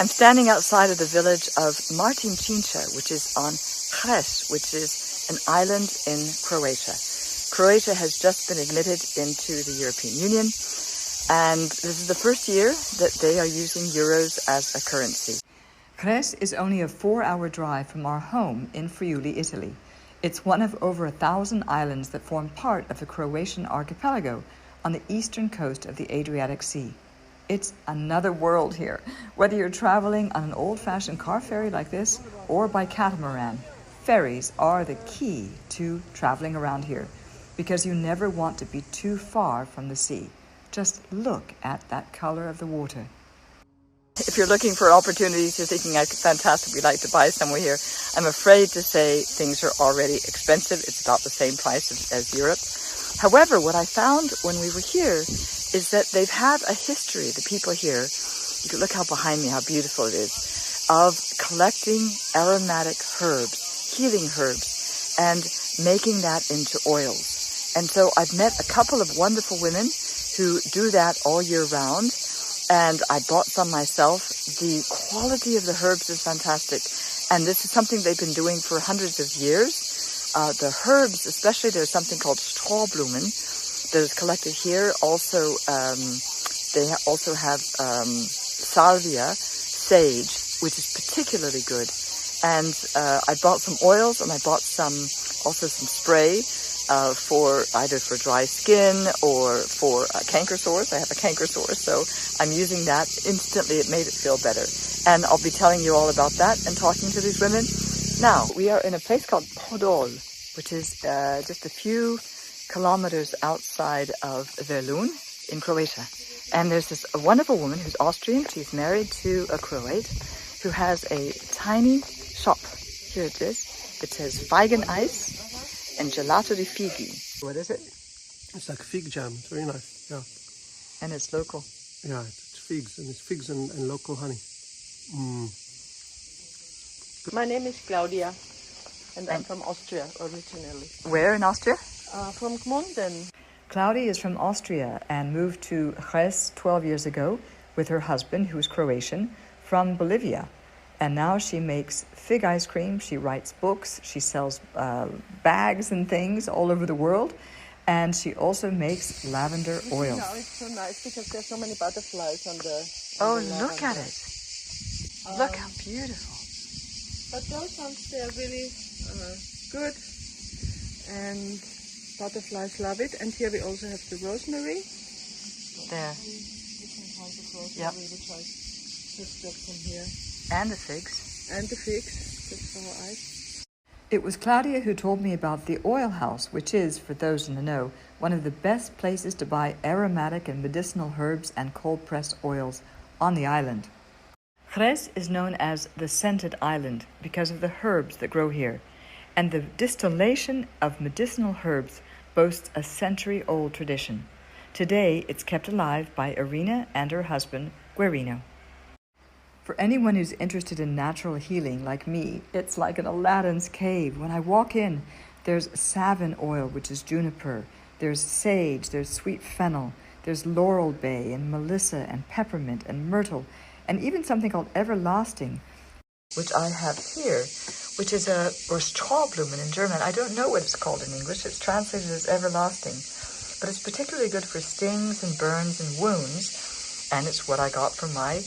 I'm standing outside of the village of Martincinca, which is on Cres, which is an island in Croatia. Croatia has just been admitted into the European Union, and this is the first year that they are using euros as a currency. Cres is only a 4-hour drive from our home in Friuli, Italy. It's one of over 1,000 islands that form part of the Croatian archipelago on the eastern coast of the Adriatic Sea. It's another world here. Whether you're traveling on an old-fashioned car ferry like this or by catamaran, ferries are the key to traveling around here because you never want to be too far from the sea. Just look at that color of the water. If you're looking for opportunities, you're thinking I'd fantastically like to buy somewhere here, I'm afraid to say things are already expensive. It's about the same price as Europe. However, what I found when we were here is that they've had a history, the people here, you can look out behind me how beautiful it is, of collecting aromatic herbs, healing herbs, and making that into oils. And so I've met a couple of wonderful women who do that all year round, and I bought some myself. The quality of the herbs is fantastic, and this is something they've been doing for hundreds of years. The herbs, especially, there's something called strawblumen that is collected here. Also, they also have salvia, sage, which is particularly good. And I bought some oils, and I bought also some spray for either for dry skin or for canker sores. I have a canker sore, so I'm using that instantly. It made it feel better. And I'll be telling you all about that and talking to these women. Now, we are in a place called Podol, which is just a few kilometers outside of Velun in Croatia. And there's this wonderful woman who's Austrian. She's married to a Croat who has a tiny shop. Here it is. It says Feigen Ice and Gelato di Fighi. What is it? It's like fig jam. It's very nice. Yeah. And it's local. Yeah, it's figs, and it's figs and local honey. My name is Claudia, and I'm from Austria originally. Where in Austria? From Gmunden. Claudia is from Austria and moved to Jerez 12 years ago with her husband, who's Croatian, from Bolivia. And now she makes fig ice cream, she writes books, she sells bags and things all over the world, and she also makes lavender oil. Now it's so nice because there's so many butterflies on the look at it. Look how beautiful. But those ones, they're really good, and butterflies love it. And here we also have the rosemary. There. Different kinds of rosemary, Yep. which I just got from here. And the figs. And the figs, good for our eyes. It was Claudia who told me about the oil house, which is, for those in the know, one of the best places to buy aromatic and medicinal herbs and cold-pressed oils on the island. Jerez is known as the scented island because of the herbs that grow here, and the distillation of medicinal herbs boasts a century-old tradition. Today, it's kept alive by Irina and her husband, Guerino. For anyone who's interested in natural healing like me, it's like an Aladdin's cave. When I walk in, there's savin oil, which is juniper, there's sage, there's sweet fennel, there's laurel bay and melissa and peppermint and myrtle, and even something called everlasting, which I have here, which is or strawblumen in German. I don't know what it's called in English. It's translated as everlasting, but it's particularly good for stings and burns and wounds, and it's what I got from my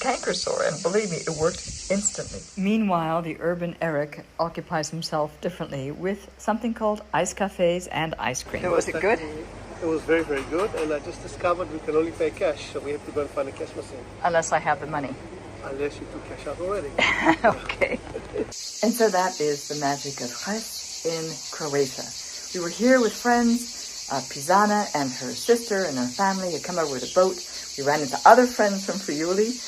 canker sore, and believe me, it worked instantly. Meanwhile, the urban Eric occupies himself differently with something called ice cafes and ice cream. Was it good? It was very, very good, and I just discovered we can only pay cash, so we have to go and find a cash machine. Unless I have the money. Unless you took cash out already. Okay. And so that is the magic of Jerez in Croatia. We were here with friends. Pisana and her sister and her family had come over with a boat. We ran into other friends from Friuli.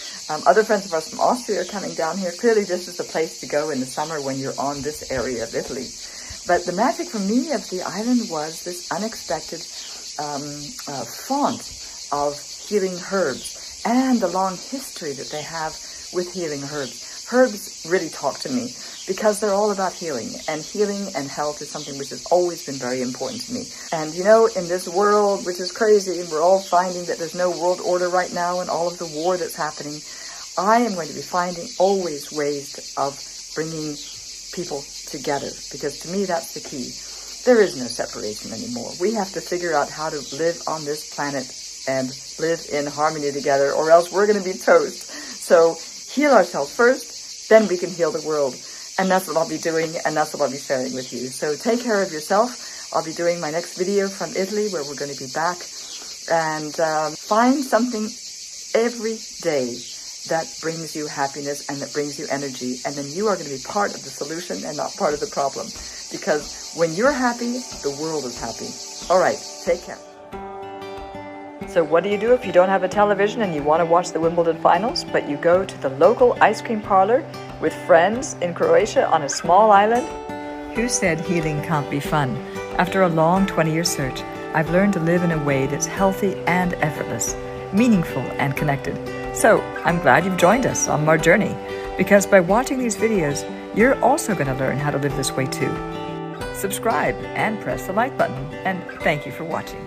Other friends of ours from Austria are coming down here. Clearly, this is the place to go in the summer when you're on this area of Italy. But the magic for me of the island was this unexpected font of healing herbs and the long history that they have with healing herbs. Herbs really talk to me because they're all about healing, and health is something which has always been very important to me. And you know, in this world, which is crazy, and we're all finding that there's no world order right now and all of the war that's happening, I am going to be finding always ways of bringing people together, because to me that's the key. There is no separation anymore. We have to figure out how to live on this planet and live in harmony together, or else we're going to be toast. So heal ourselves first, then we can heal the world. And that's what I'll be doing, and that's what I'll be sharing with you. So take care of yourself. I'll be doing my next video from Italy, where we're going to be back. And find something every day that brings you happiness and that brings you energy. And then you are going to be part of the solution and not part of the problem. Because when you're happy, the world is happy. All right, take care. So what do you do if you don't have a television and you want to watch the Wimbledon finals, but you go to the local ice cream parlor with friends in Croatia on a small island? Who said healing can't be fun? After a long 20-year search, I've learned to live in a way that's healthy and effortless, meaningful and connected. So I'm glad you've joined us on our journey, because by watching these videos, you're also going to learn how to live this way too. Subscribe and press the like button, and thank you for watching.